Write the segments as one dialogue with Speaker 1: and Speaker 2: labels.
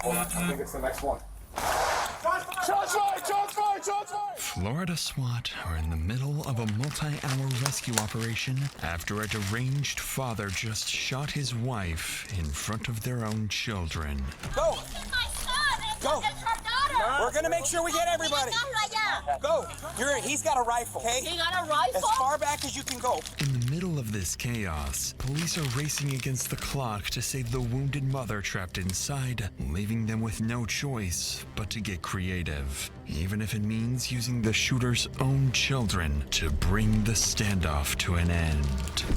Speaker 1: Hold on, I think it's the next one.
Speaker 2: Florida SWAT are in the middle of a multi-hour rescue operation after a deranged father just shot his wife in front of their own children.
Speaker 3: Go! Go! We're gonna make sure we get everybody. Go! He's got a rifle, okay?
Speaker 4: He got a rifle?
Speaker 3: As far back as you can go.
Speaker 2: In the middle of this chaos, police are racing against the clock to save the wounded mother trapped inside, leaving them with no choice but to get creative, even if it means using the shooter's own children to bring the standoff to an end.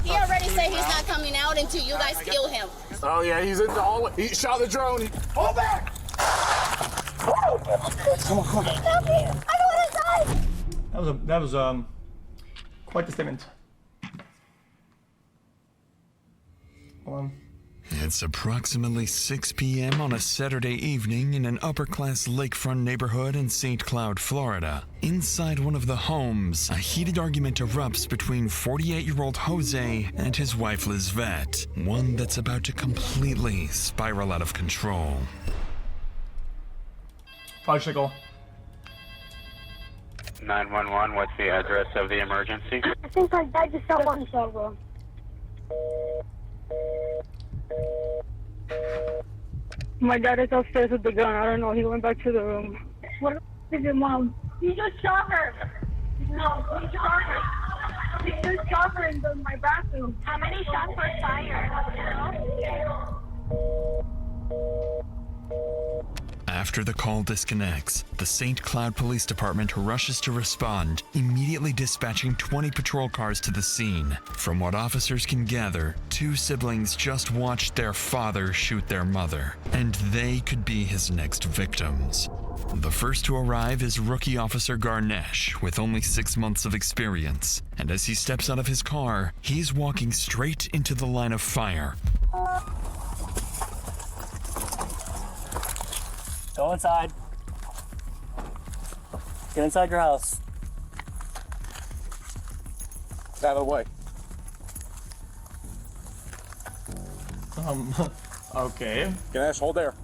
Speaker 4: He already said he's not coming out until you guys kill him.
Speaker 1: Oh yeah, he's in the hallway. He shot the drone. Hold back! Come on.
Speaker 4: Help me! I don't want to die!
Speaker 5: That was quite the statement. Hold on.
Speaker 2: It's approximately 6 p.m. on a Saturday evening in an upper-class lakefront neighborhood in St. Cloud, Florida. Inside one of the homes, a heated argument erupts between 48-year-old Jose and his wife Lizvette, one that's about to completely spiral out of control.
Speaker 5: Bicycle.
Speaker 6: 911, what's the address of the emergency?
Speaker 7: I think my dad just shot himself, bro. My dad is upstairs with the gun. I don't know. He went back to the room. What is your mom? He just shot her. No, he shot her. He just shot her in my bathroom. How many shots were fired?
Speaker 2: After the call disconnects, the St. Cloud Police Department rushes to respond, immediately dispatching 20 patrol cars to the scene. From what officers can gather, two siblings just watched their father shoot their mother, and they could be his next victims. The first to arrive is rookie officer Garnesh, with only 6 months of experience, and as he steps out of his car, he's walking straight into the line of fire.
Speaker 8: Go inside. Get inside your house.
Speaker 1: Get out of the way.
Speaker 5: Okay.
Speaker 1: Ganesh, hold there.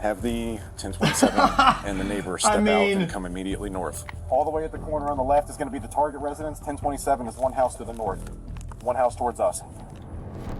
Speaker 1: Have the 1027 and the neighbor step out and come immediately north. All the way at the corner on the left is going to be the target residence. 1027 is one house to the north. One house towards us.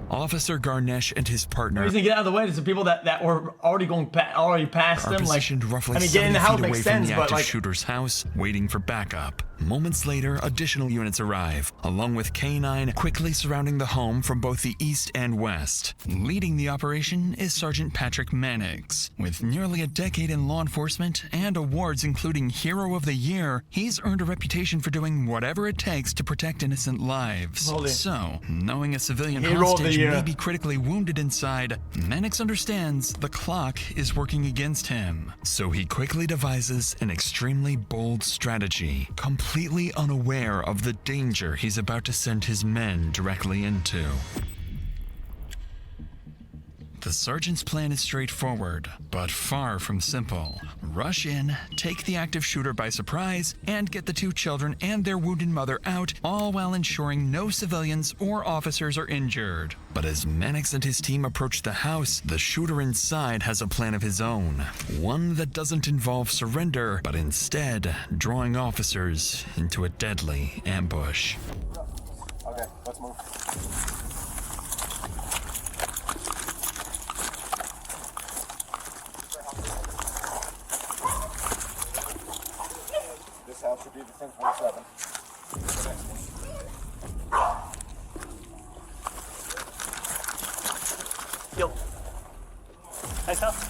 Speaker 2: Officer Garnesh and his partner
Speaker 5: The reason to get out of the way is the people that were already going past
Speaker 2: are
Speaker 5: them. Like,
Speaker 2: positioned roughly
Speaker 5: I mean,
Speaker 2: 70
Speaker 5: getting in the house
Speaker 2: feet away
Speaker 5: makes
Speaker 2: from
Speaker 5: sense,
Speaker 2: the
Speaker 5: but
Speaker 2: active
Speaker 5: like,
Speaker 2: shooter's house, waiting for backup. Moments later, additional units arrive, along with K-9 quickly surrounding the home from both the east and west. Leading the operation is Sergeant Patrick Mannix. With nearly a decade in law enforcement and awards including Hero of the Year, he's earned a reputation for doing whatever it takes to protect innocent lives.
Speaker 5: Holy.
Speaker 2: So, knowing a civilian
Speaker 5: Hero of the
Speaker 2: hostage
Speaker 5: Year.
Speaker 2: may be critically wounded inside, Mannix understands the clock is working against him. So he quickly devises an extremely bold strategy, completely unaware of the danger he's about to send his men directly into. The sergeant's plan is straightforward, but far from simple. Rush in, take the active shooter by surprise, and get the two children and their wounded mother out, all while ensuring no civilians or officers are injured. But as Mannix and his team approach the house, the shooter inside has a plan of his own. One that doesn't involve surrender, but instead drawing officers into a deadly ambush.
Speaker 1: Okay, let's move. This house should be the 1027.
Speaker 8: Yo. Nice house.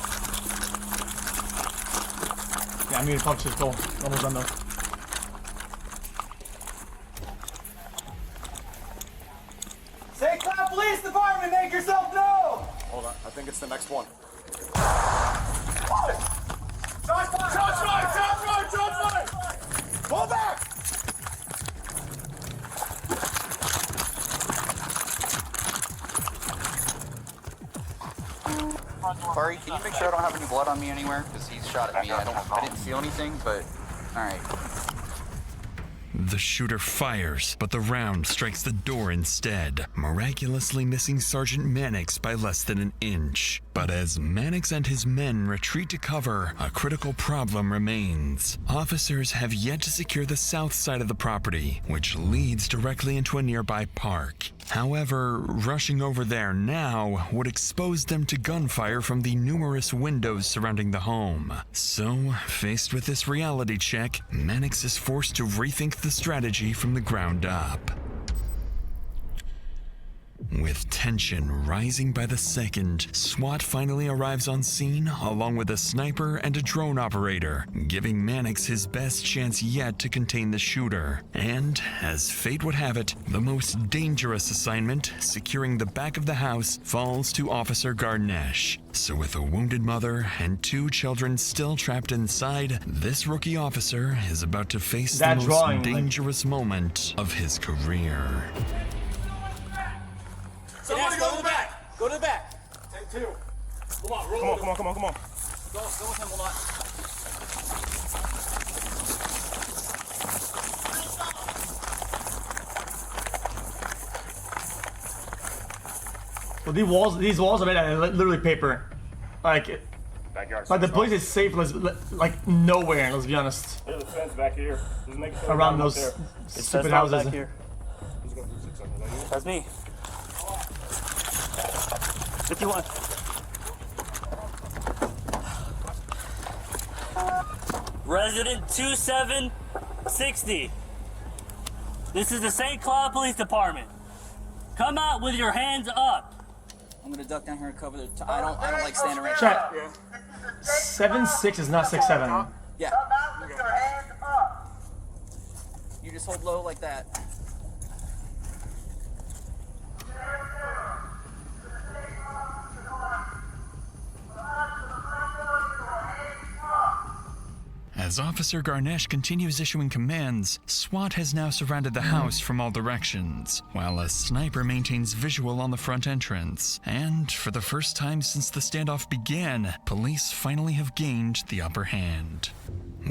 Speaker 5: yeah, I mean, punch this goal. Almost done though.
Speaker 3: St. Cloud Police Department, make yourself known!
Speaker 1: Hold on, I think it's the next one.
Speaker 3: Shots fired! Shots fired! Shots fired! Shots fired! Pull back!
Speaker 9: Barry, can you make sure I don't have any blood on me anywhere? Because he's shot at me. I didn't feel anything, but all right.
Speaker 2: The The shooter fires, but the round strikes the door instead, miraculously missing Sergeant Mannix by less than an inch. But as Mannix and his men retreat to cover, a critical problem remains. Officers have yet to secure the south side of the property, which leads directly into a nearby park. However, rushing over there now would expose them to gunfire from the numerous windows surrounding the home. So, faced with this reality check, Mannix is forced to rethink the strategy from the ground up. With tension rising by the second, SWAT finally arrives on scene along with a sniper and a drone operator, giving Mannix his best chance yet to contain the shooter. And, as fate would have it, the most dangerous assignment, securing the back of the house, falls to Officer Garnesh. So with a wounded mother and 2 children still trapped inside, this rookie officer is about to face the most dangerous moment of his career.
Speaker 3: Somebody go to the back. Go to the back.
Speaker 1: Take 2.
Speaker 3: Come on, roll.
Speaker 1: Come on.
Speaker 3: Go with him, hold on.
Speaker 5: Well, these walls are made out of literally paper. Like the place is safe, like nowhere. Let's be honest.
Speaker 1: There's a fence back here.
Speaker 5: Around those stupid houses.
Speaker 8: Back here. That's me. 51. Resident 2760. This is the St. Cloud Police Department. Come out with your hands up.
Speaker 9: I'm gonna duck down here and cover the. I don't like standing right
Speaker 5: Chat. 7'6" is not 6'7".
Speaker 9: Yeah. You just hold low like that.
Speaker 2: As Officer Garnesh continues issuing commands, SWAT has now surrounded the house from all directions, while a sniper maintains visual on the front entrance. And for the first time since the standoff began, police finally have gained the upper hand.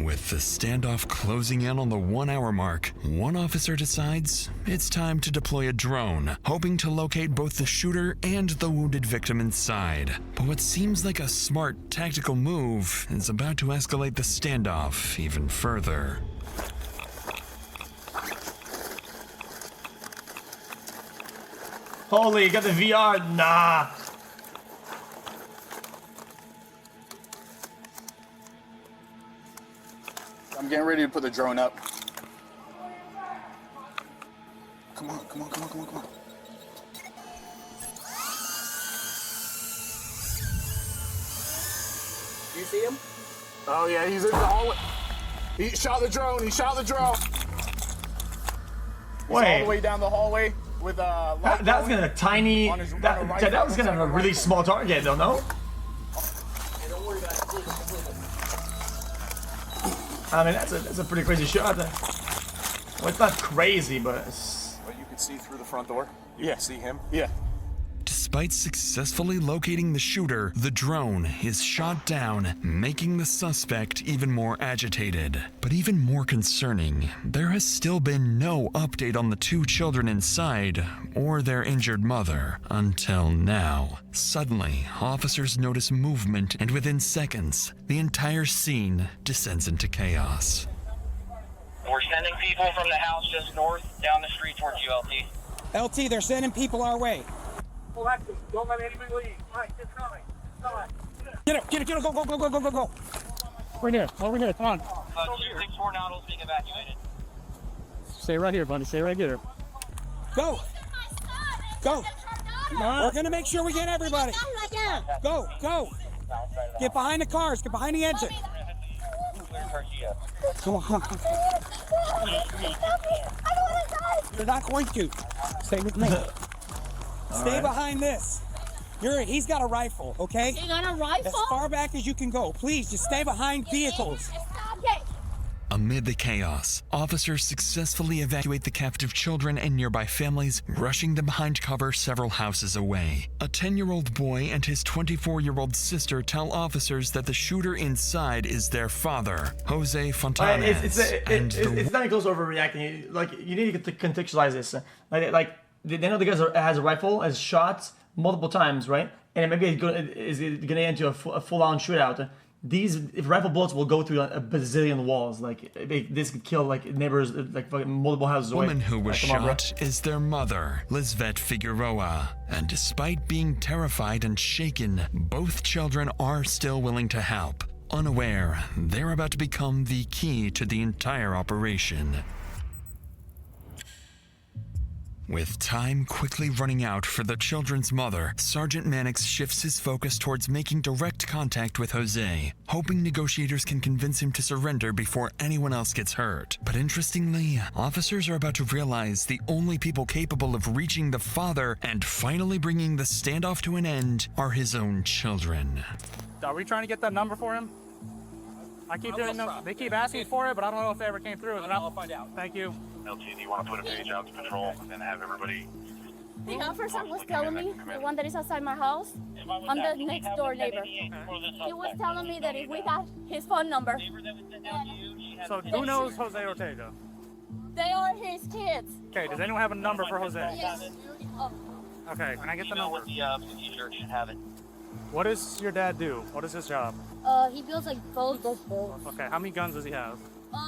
Speaker 2: With the standoff closing in on the 1-hour mark, one officer decides it's time to deploy a drone, hoping to locate both the shooter and the wounded victim inside. But what seems like a smart tactical move is about to escalate the standoff even further.
Speaker 5: Holy, you got the VR? Nah.
Speaker 9: I'm getting ready to put the drone up. Come on. Do you see him?
Speaker 1: Oh yeah, he's in the hallway. He shot the drone. He's
Speaker 5: Wait.
Speaker 1: all the way down the hallway with
Speaker 5: that was gonna tiny. That was gonna have a really small target, though, no?
Speaker 9: Don't worry about it.
Speaker 5: I mean, that's a pretty crazy shot. Well, it's not crazy, but it's...
Speaker 1: Well, you can see through the front door. You can see him.
Speaker 9: Yeah.
Speaker 2: Despite successfully locating the shooter, the drone is shot down, making the suspect even more agitated. But even more concerning, there has still been no update on the 2 children inside or their injured mother until now. Suddenly, officers notice movement, and within seconds, the entire scene descends into chaos.
Speaker 10: We're sending people from the house just north down the street towards you, LT.
Speaker 3: LT, they're sending people our way.
Speaker 10: Don't let anybody leave. Mike, it's coming.
Speaker 3: Get it, go.
Speaker 8: Over here, come on.
Speaker 10: 264 Nautilus being evacuated.
Speaker 8: Stay right here, buddy, stay right here.
Speaker 3: Go. We're gonna make sure we get everybody. Go. Get behind the cars, get behind the engine. Come on. You're not going to. Stay with me. Stay behind this. He's got a rifle, okay?
Speaker 4: You got a rifle?
Speaker 3: As far back as you can go. Please, just stay behind vehicles.
Speaker 2: Amid the chaos, officers successfully evacuate the captive children and nearby families, rushing them behind cover several houses away. A 10-year-old boy and his 24-year-old sister tell officers that the shooter inside is their father, Jose Fontanez.
Speaker 5: It's not close overreacting. Like, you need to contextualize this. Like they know the guy has a rifle, has shot multiple times, right? And maybe it's gonna end into a full-on shootout. These rifle bullets will go through a bazillion walls. Like, this could kill like neighbors, like multiple houses away.
Speaker 2: The woman who was shot is their mother, Lisbeth Figueroa. And despite being terrified and shaken, both children are still willing to help, unaware they're about to become the key to the entire operation. With time quickly running out for the children's mother, Sergeant Mannix shifts his focus towards making direct contact with Jose, hoping negotiators can convince him to surrender before anyone else gets hurt. But interestingly, officers are about to realize the only people capable of reaching the father and finally bringing the standoff to an end are his own children.
Speaker 11: Are we trying to get that number for him? I keep doing them. They keep asking for it, but I don't know if they ever came through. I'll find out. Thank you.
Speaker 10: LT, do you want to put a page out to patrol and have everybody?
Speaker 4: The officer was telling me, the one that is outside my house, I'm the next door neighbor. He was telling me that if we got his phone number.
Speaker 11: So who knows Jose Ortega?
Speaker 4: They are his kids.
Speaker 11: Okay, does anyone have a number for Jose?
Speaker 4: Yes.
Speaker 11: Okay, can I get the number?
Speaker 10: T-shirt should have it.
Speaker 11: What does your dad do? What is his job?
Speaker 4: He builds like boats.
Speaker 11: Okay, how many guns does he have?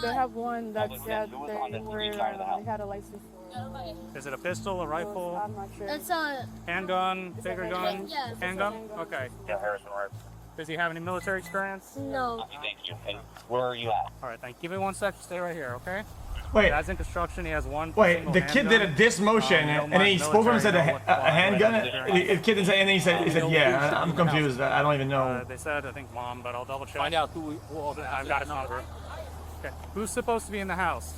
Speaker 7: They have one that said they had a license for.
Speaker 11: Is it a pistol, a rifle?
Speaker 7: I'm not sure.
Speaker 4: It's a
Speaker 11: Handgun, bigger gun?
Speaker 4: Yeah.
Speaker 11: Handgun? Okay.
Speaker 10: Yeah, Harrison, right.
Speaker 11: Does he have any military experience?
Speaker 4: no.
Speaker 10: Thank you. And where are you at?
Speaker 11: Alright, thank you. Give me 1 sec, stay right here, okay?
Speaker 5: Wait,
Speaker 11: As in construction, he has one.
Speaker 5: wait.
Speaker 11: single
Speaker 5: The kid did
Speaker 11: handgun.
Speaker 5: a diss motion, and then he spoke for him and said a handgun. The kid didn't say anything. He said, "Yeah, I'm confused. I don't even know."
Speaker 11: They said, I think, mom, but I'll double check.
Speaker 8: Find out who
Speaker 11: I've got his number. Okay. Who's supposed to be in the house?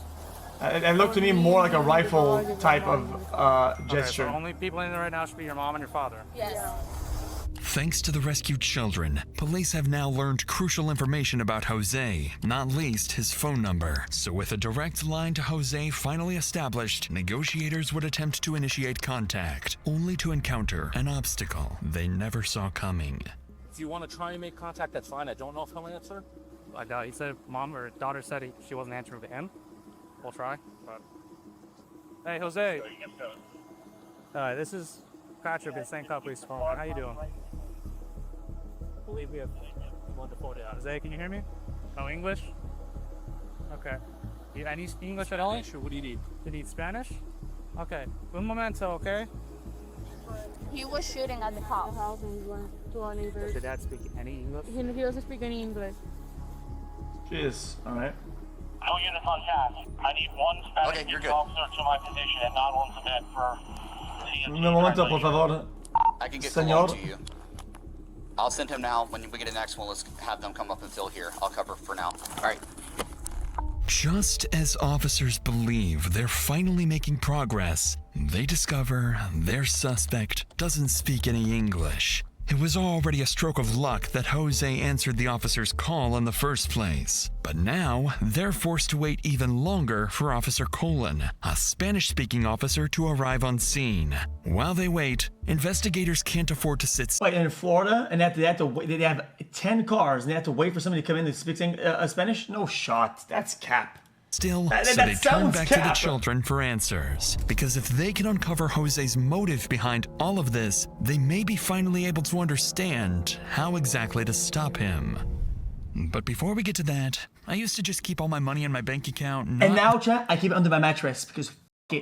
Speaker 5: It looked to me more like a rifle type of
Speaker 11: Okay,
Speaker 5: gesture.
Speaker 11: so only people in there right now should be your mom and your father.
Speaker 4: Yes.
Speaker 2: Thanks to the rescued children, police have now learned crucial information about Jose, not least his phone number. So with a direct line to Jose finally established, negotiators would attempt to initiate contact, only to encounter an obstacle they never saw coming.
Speaker 8: If you want to try and make contact, that's fine. I don't know if he'll answer.
Speaker 11: I doubt. He said mom or daughter said she wasn't answering to him. We'll try. But hey, Jose. This is Patrick at St. Cloud Police Department. How you doing?
Speaker 8: I believe we have one to 40 out.
Speaker 11: Jose, can you hear me? No English? Okay. Any English at all?
Speaker 8: Sure. What do you need?
Speaker 11: You need Spanish? Okay. Un momento, okay?
Speaker 4: He was shooting at the house.
Speaker 7: To our
Speaker 11: Does
Speaker 7: neighbors.
Speaker 11: your dad speak any English?
Speaker 7: He doesn't speak any English.
Speaker 5: Jeez. All right.
Speaker 10: All units on task. I need one Spanish officer to my position and not one cadet for
Speaker 5: Un momento, por favor.
Speaker 9: I can get
Speaker 5: Senor.
Speaker 9: Cologne to you. I'll send him now. When we get an next one, let's have them come up and fill here. I'll cover for now. All right.
Speaker 2: Just as officers believe they're finally making progress, they discover their suspect doesn't speak any English. It was already a stroke of luck that Jose answered the officer's call in the first place. But now, they're forced to wait even longer for Officer Colon, a Spanish-speaking officer, to arrive on scene. While they wait, investigators can't afford to sit
Speaker 5: Wait, in Florida, and they have to wait. They have 10 cars, and they have to wait for somebody to come in that speaks Spanish. No shot. That's cap.
Speaker 2: still,
Speaker 5: That
Speaker 2: so they turn
Speaker 5: sounds
Speaker 2: back to the
Speaker 5: cap.
Speaker 2: children for answers. Because if they can uncover Jose's motive behind all of this, they may be finally able to understand how exactly to stop him. But before we get to that, I used to just keep all my money in my bank account.
Speaker 5: And now, chat, I keep it under my mattress because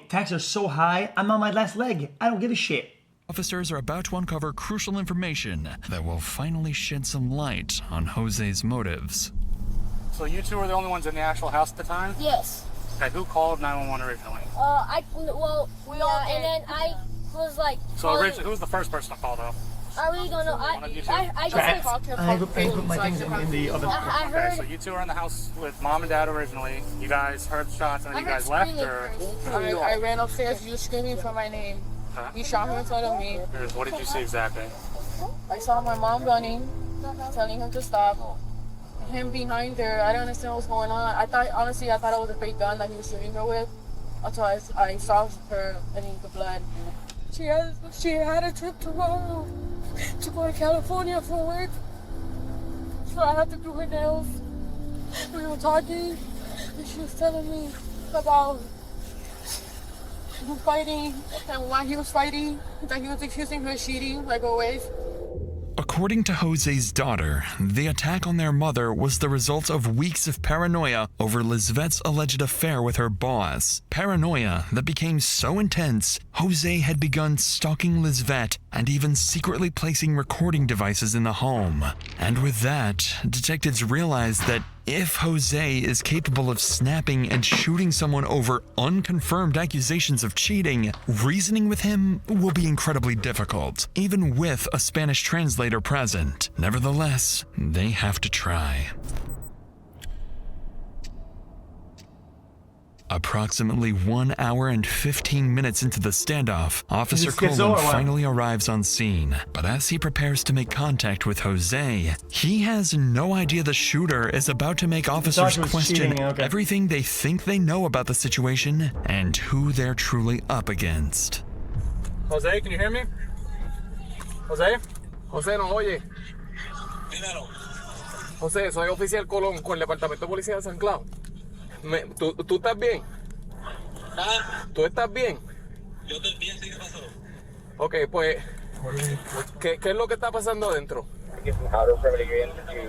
Speaker 5: taxes are so high, I'm on my last leg. I don't give a shit.
Speaker 2: Officers are about to uncover crucial information that will finally shed some light on Jose's motives.
Speaker 11: So you two were the only ones in the actual house at the time?
Speaker 4: Yes.
Speaker 11: Okay, who called 911 originally?
Speaker 4: We all, and then I was like,
Speaker 11: So originally, who was the first person to call though?
Speaker 4: I really don't know. I
Speaker 5: Chat,
Speaker 4: just
Speaker 5: I put my things in the oven.
Speaker 4: I
Speaker 11: Okay,
Speaker 4: heard.
Speaker 11: so you two were in the house with mom and dad originally. You guys heard shots and then you guys left, or
Speaker 7: I ran upstairs. You were screaming for my name. He shot him in front of me.
Speaker 11: what did you see exactly?
Speaker 7: I saw my mom running, telling him to stop. him behind there. I don't understand what's going on. Honestly, I thought it was a fake gun that he was shooting her with. Until I saw her in the blood. She had a trip tomorrow to go to California for work. So I had to do her nails. We were talking, and she was telling me about fighting, and why he was fighting, that he was accusing her of cheating, like always.
Speaker 2: According to Jose's daughter, the attack on their mother was the result of weeks of paranoia over Lizvette's alleged affair with her boss. Paranoia that became so intense, Jose had begun stalking Lizvette and even secretly placing recording devices in the home. And with that, detectives realized that if Jose is capable of snapping and shooting someone over unconfirmed accusations of cheating, reasoning with him will be incredibly difficult, even with a Spanish translator present. Nevertheless, they have to try. Approximately 1 hour and 15 minutes into the standoff, Officer Coleman finally arrives on scene. But as he prepares to make contact with Jose, he has no idea the shooter is about to make officers question everything they think they know about the situation and who they're truly up against.
Speaker 12: Jose, can you hear me? Jose? Jose, ¿nos oye? Jose, soy oficial Colón con el Departamento de Policía de San Clau. ¿Tú estás bien? ¿Tú estás bien?
Speaker 10: Yo estoy bien, ¿sí? ¿Qué pasó?
Speaker 12: Ok, pues, ¿qué es lo que está pasando adentro?
Speaker 10: Get some powder from it again to the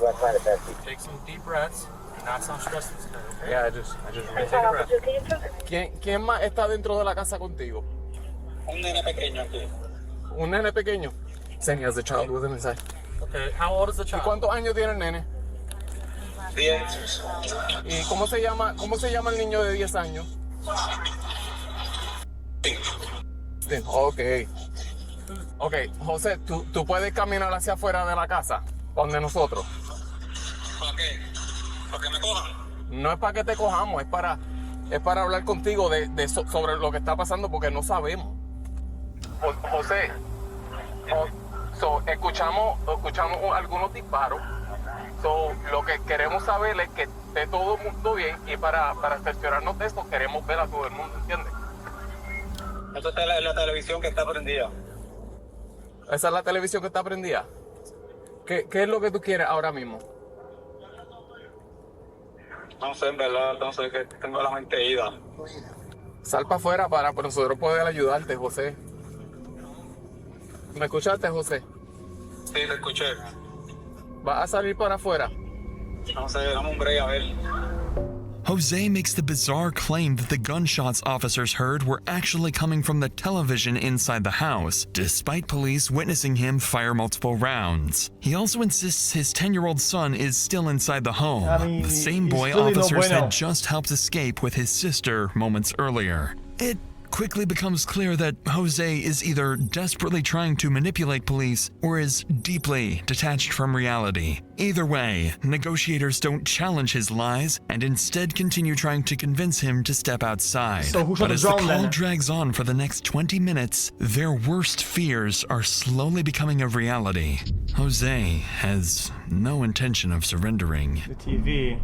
Speaker 10: wet side of that.
Speaker 12: Take some deep breaths. Not some stress. Okay? Yeah, I just really take a breath. ¿Quién más está dentro de la casa contigo?
Speaker 10: Un nene pequeño aquí.
Speaker 12: ¿Un nene pequeño? Saying he has a child with him inside. Okay, how old is the child? ¿Y cuántos años tiene el nene?
Speaker 10: 10.
Speaker 12: ¿Y cómo se llama el niño de 10 años? 5. Ok, José, ¿tú puedes caminar hacia afuera de la casa, donde nosotros?
Speaker 10: ¿Para qué? ¿Para que me cojan?
Speaker 12: No es para que te cojamos, es para hablar contigo sobre lo que está pasando, porque no sabemos. José, escuchamos algunos disparos. Lo que queremos saber es que esté todo el mundo bien, y para cerciorarnos de eso queremos ver a todo el mundo, ¿entiendes?
Speaker 10: Esta es la televisión que está prendida.
Speaker 12: ¿Esa es la televisión que está prendida? ¿Qué es lo que tú quieres ahora mismo?
Speaker 10: No sé, en verdad, entonces que tengo la mente ida.
Speaker 12: Sal para afuera para nosotros poder ayudarte, José. ¿Me escuchaste, José?
Speaker 10: Sí, lo escuché.
Speaker 12: ¿Vas a salir para afuera?
Speaker 10: No sé, dame un break a ver.
Speaker 2: Jose makes the bizarre claim that the gunshots officers heard were actually coming from the television inside the house, despite police witnessing him fire multiple rounds. He also insists his 10-year-old son is still inside the home, the same boy officers had just helped escape with his sister moments earlier. It quickly becomes clear that Jose is either desperately trying to manipulate police or is deeply detached from reality. Either way, negotiators don't challenge his lies and instead continue trying to convince him to step outside. But as the call drags on for the next 20 minutes, their worst fears are slowly becoming a reality. Jose has no intention of surrendering.
Speaker 5: The TV.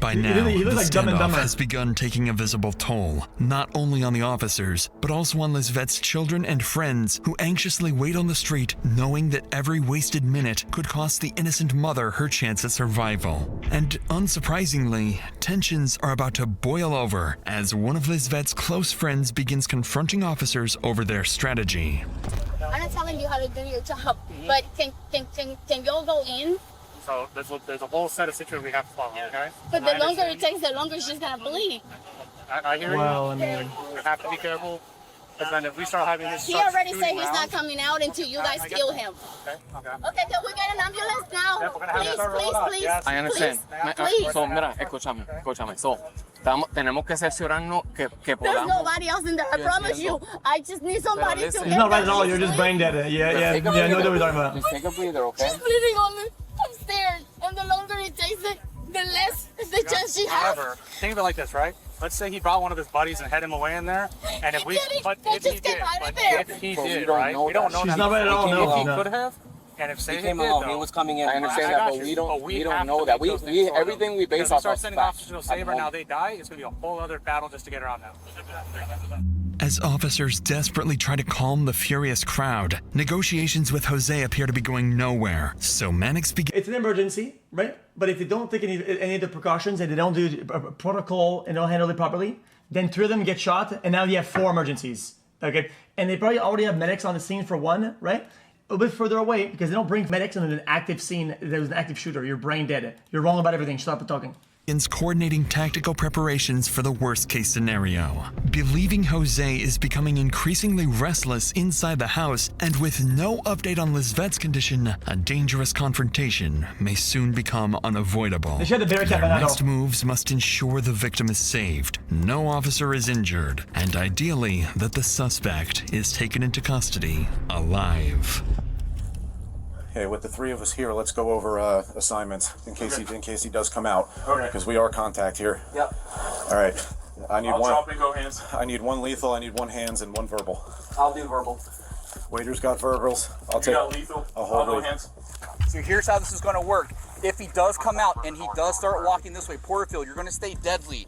Speaker 2: By now, the standoff has begun taking a visible toll, not only on the officers, but also on Lizvette's children and friends who anxiously wait on the street, knowing that every wasted minute could cost the innocent mother her chance at survival. And unsurprisingly, tensions are about to boil over as one of Lizvette's close friends begins confronting officers over their strategy.
Speaker 4: I'm not telling you how to do your job, but can y'all go in?
Speaker 11: So there's a whole set of situations we have to follow, okay?
Speaker 4: But the longer it takes, the longer it's just gonna bleed.
Speaker 11: I hear you.
Speaker 5: Well, I mean,
Speaker 11: we have to be careful. Because then if we start having this,
Speaker 4: he already said he's not coming out until you guys kill him.
Speaker 11: Okay.
Speaker 4: Okay, can we get an ambulance now?
Speaker 11: Yeah, we're gonna have
Speaker 4: Please.
Speaker 12: I understand.
Speaker 4: Please.
Speaker 12: So, mira, escúchame. So, tenemos que cerciorarnos que
Speaker 4: There's
Speaker 12: podamos.
Speaker 4: nobody else in there. I promise you. I just need somebody to get
Speaker 5: he's not right at
Speaker 4: there.
Speaker 5: all. You're just brain dead. Yeah. No, what we're talking about.
Speaker 12: Just take a breather, okay?
Speaker 4: She's bleeding on me upstairs, and the longer it takes it, the less the chance she has.
Speaker 11: However, think of it like this, right? Let's say he brought one of his buddies and headed him away in there, and if he did, right? We don't know
Speaker 5: She's
Speaker 11: that.
Speaker 5: not right at all.
Speaker 11: If he
Speaker 5: No.
Speaker 11: could have, And if say
Speaker 3: he came along, he was coming in.
Speaker 12: I understand that, but we don't know that. We everything we base off
Speaker 11: start
Speaker 12: of
Speaker 11: sending
Speaker 12: facts.
Speaker 11: officers to save her, now they die, it's gonna be a whole other battle just to get her out now.
Speaker 2: As officers desperately try to calm the furious crowd, negotiations with Jose appear to be going nowhere. So Mannix begins.
Speaker 5: It's an emergency, right? But if they don't take any of the precautions and they don't do a protocol and don't handle it properly, then 3 of them get shot, and now you have 4 emergencies. Okay, and they probably already have medics on the scene for 1, right? A bit further away because they don't bring medics in an active scene. There's an active shooter. You're brain dead. You're wrong about everything. Stop talking.
Speaker 2: Coordinating tactical preparations for the worst-case scenario. Believing Jose is becoming increasingly restless inside the house, and with no update on Lisvette's condition, a dangerous confrontation may soon become unavoidable.
Speaker 5: They should have barricaded
Speaker 2: Their
Speaker 5: that
Speaker 2: next
Speaker 5: off.
Speaker 2: moves must ensure the victim is saved, no officer is injured, and ideally that the suspect is taken into custody alive.
Speaker 1: Hey, with the 3 of us here, let's go over assignments in case he does come out.
Speaker 12: Okay.
Speaker 1: Because we are contact here.
Speaker 3: Yep.
Speaker 1: All right. I need
Speaker 12: I'll
Speaker 1: one.
Speaker 12: drop and go hands.
Speaker 1: I need 1 lethal. I need 1 hands and 1 verbal.
Speaker 3: I'll do verbal.
Speaker 1: Waiter's got verbals. I'll
Speaker 12: You
Speaker 1: take.
Speaker 12: got lethal.
Speaker 1: I'll
Speaker 12: I'll
Speaker 1: hold
Speaker 12: go
Speaker 1: lethal.
Speaker 12: hands.
Speaker 3: So here's how this is going to work. If he does come out and he does start walking this way, Porterfield, you're going to stay deadly.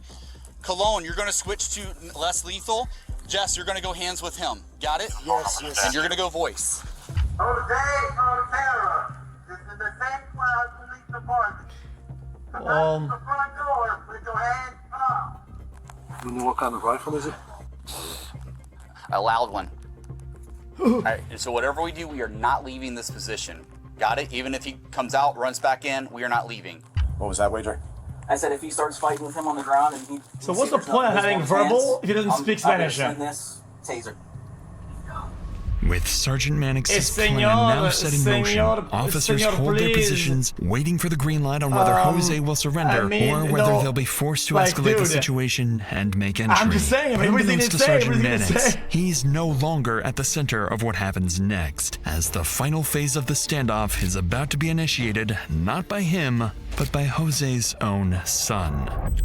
Speaker 3: Cologne, you're going to switch to less lethal. Jess, you're going to go hands with him. Got it? Yes. And you're going to go voice.
Speaker 13: Jose Montero. This is the St. Cloud Police Department. Come out the front door with your hands up.
Speaker 1: You know what kind of rifle is it?
Speaker 9: A loud one. All right, and so whatever we do, we are not leaving this position. Got it? Even if he comes out, runs back in, we are not leaving.
Speaker 1: What was that, Wager?
Speaker 3: I said if he starts fighting with him on the ground and he...
Speaker 5: So what's the point of having verbal if he doesn't speak Spanish?
Speaker 3: I'm gonna send this taser.
Speaker 2: With Sergeant Mannix's plan
Speaker 5: Senor,
Speaker 2: now set in motion,
Speaker 5: senor,
Speaker 2: officers
Speaker 5: senor,
Speaker 2: hold their
Speaker 5: please.
Speaker 2: positions, waiting for the green light on whether Jose will surrender or whether they'll be forced to escalate the situation and make entry.
Speaker 5: I'm just saying, everything
Speaker 2: Unbeknownst
Speaker 5: they
Speaker 2: to
Speaker 5: say,
Speaker 2: Sergeant
Speaker 5: everything they
Speaker 2: Mannix,
Speaker 5: say.
Speaker 2: he's no longer at the center of what happens next, as the final phase of the standoff is about to be initiated not by him, but by Jose's own son.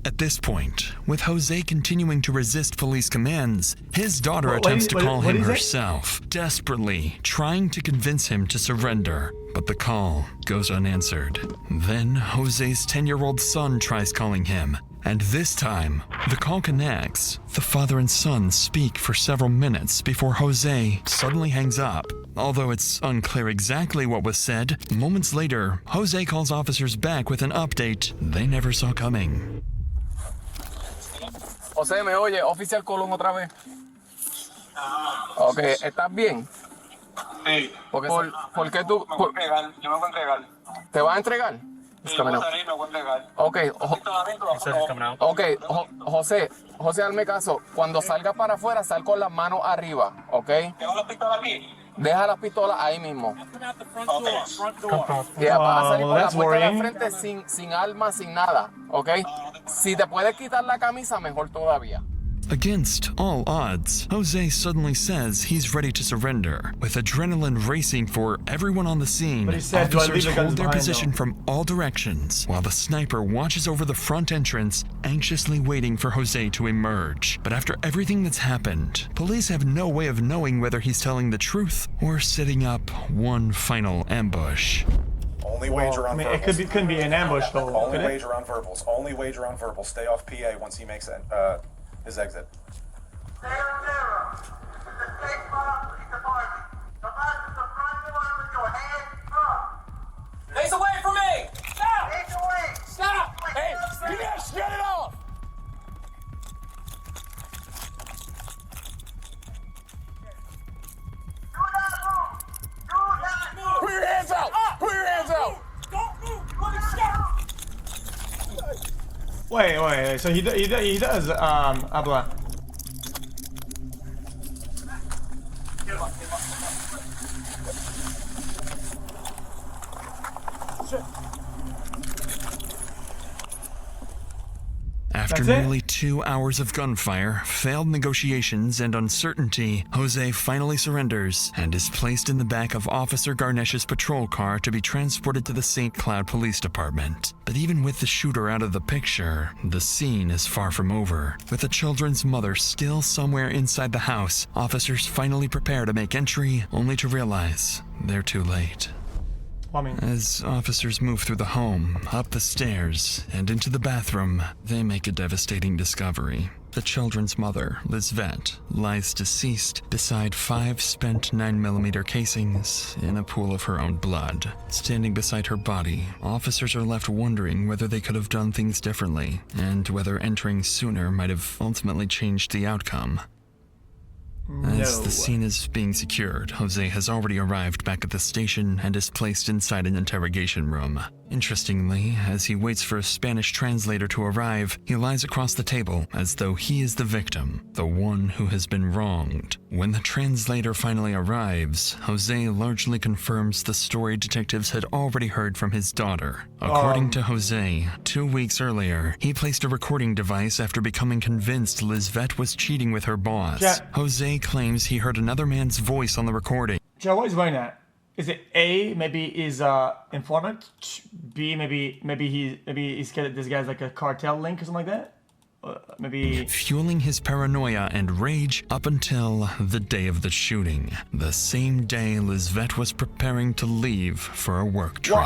Speaker 2: At this point, with Jose continuing to resist police commands, his daughter attempts to call him herself, desperately trying to convince him to surrender, but the call goes unanswered. Then Jose's 10-year-old son tries calling him, and this time, the call connects. The father and son speak for several minutes before Jose suddenly hangs up. Although it's unclear exactly what was said, moments later, Jose calls officers back with an update they never saw coming.
Speaker 12: José, ¿me oye? Oficial Colón otra vez. Ok, ¿estás bien?
Speaker 10: Sí.
Speaker 12: ¿Por qué tú...?
Speaker 10: Yo me voy a entregar.
Speaker 12: ¿Te vas a entregar?
Speaker 10: Sí, yo voy a salir, me voy a entregar.
Speaker 12: José, hazme caso. Cuando salga para afuera, sal con las manos arriba, ¿ok?
Speaker 10: ¿Tengo la pistola aquí?
Speaker 12: Deja las pistolas ahí mismo.
Speaker 10: Okay.
Speaker 12: Vas a salir por la
Speaker 5: that's
Speaker 12: puerta de
Speaker 5: worrying.
Speaker 12: frente sin armas, sin nada, ¿ok? Si te puedes quitar la camisa, mejor todavía.
Speaker 2: Against all odds, Jose suddenly says he's ready to surrender. With adrenaline racing for everyone on the scene,
Speaker 5: But he said, "Do I leave
Speaker 2: officers
Speaker 5: the guns
Speaker 2: hold their
Speaker 5: behind,
Speaker 2: position
Speaker 5: though?"
Speaker 2: from all directions, while the sniper watches over the front entrance, anxiously waiting for Jose to emerge. But after everything that's happened, police have no way of knowing whether he's telling the truth or setting up one final ambush.
Speaker 1: Only wager on verbals.
Speaker 5: It couldn't be an ambush though.
Speaker 1: Only
Speaker 5: could it?
Speaker 1: wager on verbals. Only wager on verbals. Stay off PA once he makes his exit.
Speaker 13: Stay on zero. This is the St. Cloud Police Department. Come out to the front door with your hands up.
Speaker 3: Face away from me! Stop!
Speaker 13: Face away.
Speaker 3: Stop! Hey, you guys shut it off!
Speaker 13: Do not move. Do not move.
Speaker 12: Put your hands out! Put your hands out!
Speaker 3: Don't move! Let me stop!
Speaker 5: Wait. So he does habla.
Speaker 2: After nearly 2 hours of gunfire, failed negotiations, and uncertainty, Jose finally surrenders and is placed in the back of Officer Garnesh's patrol car to be transported to the St. Cloud Police Department. But even with the shooter out of the picture, the scene is far from over. With the children's mother still somewhere inside the house, officers finally prepare to make entry, only to realize they're too late. As officers move through the home, up the stairs, and into the bathroom, they make a devastating discovery. The children's mother, Lizvette, lies deceased beside 5 spent 9mm casings in a pool of her own blood. Standing beside her body, officers are left wondering whether they could have done things differently, and whether entering sooner might have ultimately changed the outcome. As the scene is being secured, Jose has already arrived back at the station and is placed inside an interrogation room. Interestingly, as he waits for a Spanish translator to arrive, he lies across the table as though he is the victim, the one who has been wronged. When the translator finally arrives, Jose largely confirms the story detectives had already heard from his daughter. According to Jose, 2 weeks earlier, he placed a recording device after becoming convinced Lizvette was cheating with her boss. Jose claims he heard another man's voice on the recording.
Speaker 5: Joe, what is going at? Is it A, maybe is informant? B, maybe he's got this guy's like a cartel link or something like that? Maybe
Speaker 2: fueling his paranoia and rage up until the day of the shooting, the same day Lizvette was preparing to leave for a work trip.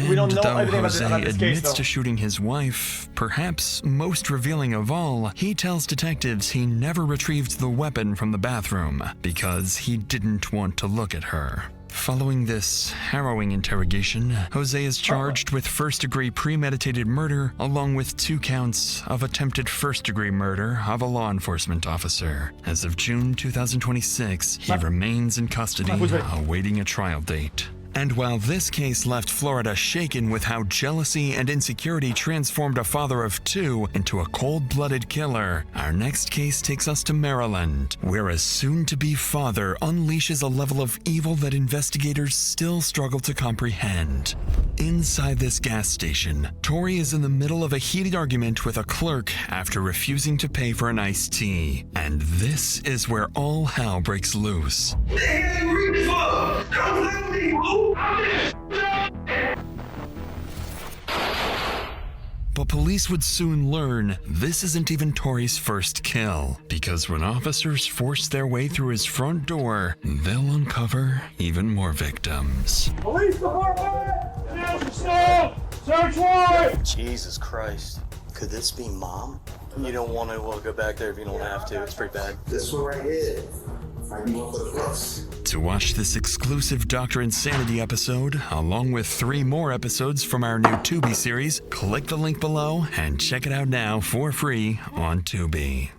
Speaker 5: We don't know
Speaker 2: though
Speaker 5: everything
Speaker 2: Jose
Speaker 5: about this
Speaker 2: admits
Speaker 5: case,
Speaker 2: to shooting his wife, perhaps most revealing of all, he tells detectives he never retrieved the weapon from the bathroom because he didn't want to look at her. Following this harrowing interrogation, Jose is charged with first-degree premeditated murder, along with 2 counts of attempted first-degree murder of a law enforcement officer. As of June 2026, he remains in custody, awaiting a trial date. And while this case left Florida shaken with how jealousy and insecurity transformed a father of 2 into a cold-blooded killer, our next case takes us to Maryland, where a soon-to-be father unleashes a level of evil that investigators still struggle to comprehend. Inside this gas station, Tori is in the middle of a heated argument with a clerk after refusing to pay for an iced tea. And this is where all hell breaks loose. But police would soon learn this isn't even Tori's first kill, because when officers force their way through his front door, they'll uncover even more victims.
Speaker 14: Police department! Search warrant!
Speaker 15: Jesus Christ. Could this be Mom? You don't want to go back there if you don't have to. It's pretty bad.
Speaker 13: This one right here.
Speaker 2: To watch this exclusive Dr. Insanity episode, along with 3 more episodes from our new Tubi series, click the link below and check it out now for free on Tubi.